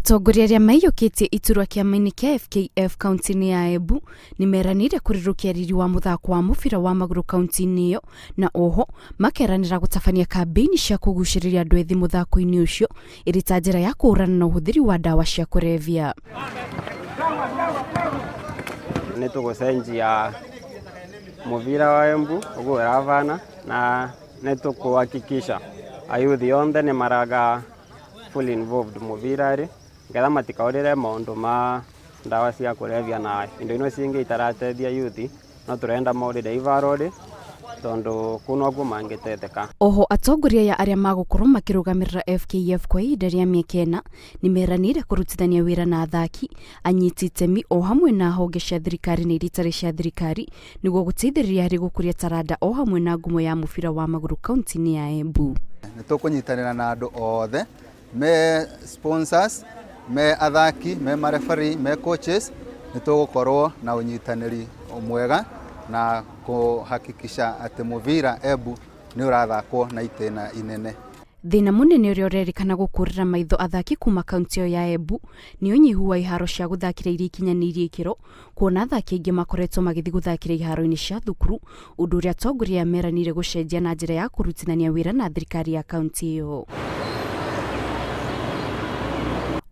Atongoria aria maiyukitie iturwa kiama-ini kia FKF kaunti-ini ya Embu nimeranire kurirukia riri wa muthako wa mubira wa maguru kaunti-ini iyo, na oho makeranira gutabania kambeni cia kuguciriria andu ethi muthako-ini ucio iri ta njira ya kuhurana na uhuthiri wa dawa cia kurevya. Ni tugucenjia mubira wa Embu uguo uravana na ni tukuhakikisha ayuthi yonthe ni maraga fully involved mubira-ri ngetha matikaurire maundu ma dawa cia kurevya na indo ino cingi itarateithia yuthi no turenda maurire ivarori tondu kuno guo mangiteteka. Oho atongoria ya aria magukorwo makurugamirira FKF kwa ihinda ria miaka 4 nimeranire kurutithania wira na athaki anyiti itemi o hamwe na honge cia thirikari na iritari cia thirikari niguo guteithiriria hari gukuria taranda o hamwe na ngumo ya mubira wa maguru kaunti-ini ya Embu. Nitukunyitanira na andu othe me sponsors me athaki me marefari me coaches nitugukorwo na unyitaniri mwega na kuhakikisha ati mubira Embu ni urathakwo na itena inene. Thina munene uria urerikana gukurira maitho athaki kuma kaunti ya Embu ni unyihu wa iharo cia guthakira iria ikinyanirie ikiro, kuona athaki aingi makoretwo magithi guthakira iharo-ini cia thukuru, undu uria atongoria meranire gucenjia na njira ya kurutithania wira na thirikari ya kaunti iyo.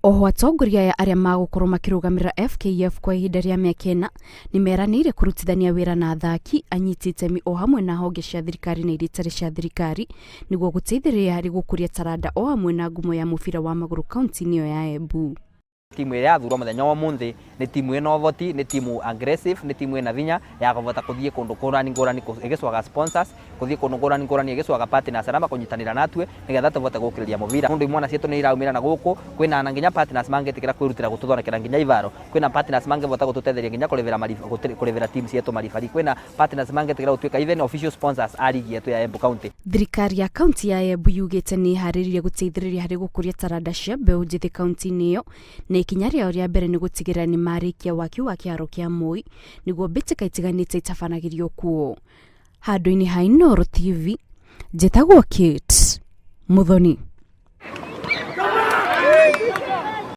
Oho atongoria ya aria magukorwo makurugamirira FKF kwa ihinda ria miaka 4 nimeranire kurutithania wira na athaki anyiti itemi o hamwe na honge cia thirikari na iritari cia thirikari niguo guteithiriria hari gukuria taranda o hamwe na ngumo ya mubira wa maguru kaunti-ini iyo ya Embu. Timu iria yathurwo muthenya wa muthi ni timu ina voti, ni timu aggressive, ni timu ina vinya ya kuvota kuthie kundu ngurani igiswaga sponsors, kuthie kundu ngurani igiswaga partners arama kunyitanira natwe nigetha tuvote gukiriria mubira. Mundu imwana cietu ni iraumira na guku kwina na nginya partners mangetikira kwirutira gututhonekera nginya ivaro, kwina partners mangevota gututetheria nginya kurivira team cietu marifari, kwina partners mangetikira gutuika even official sponsors a ligi yetu ya Embu County. Thirikari ya kaunti ya Embu yugite ni hariririe guteithiriria hari gukuria taranda cia mbeu njithi kaunti-ini iyo, na ikinya riao ria mbere ni gutigirira ni marikia waki wa kiaro kia Moi niguo mbitika itiganite itabanagirio kuo. Handu-ini ha Inooro TV, njitagwo Kate Muthoni.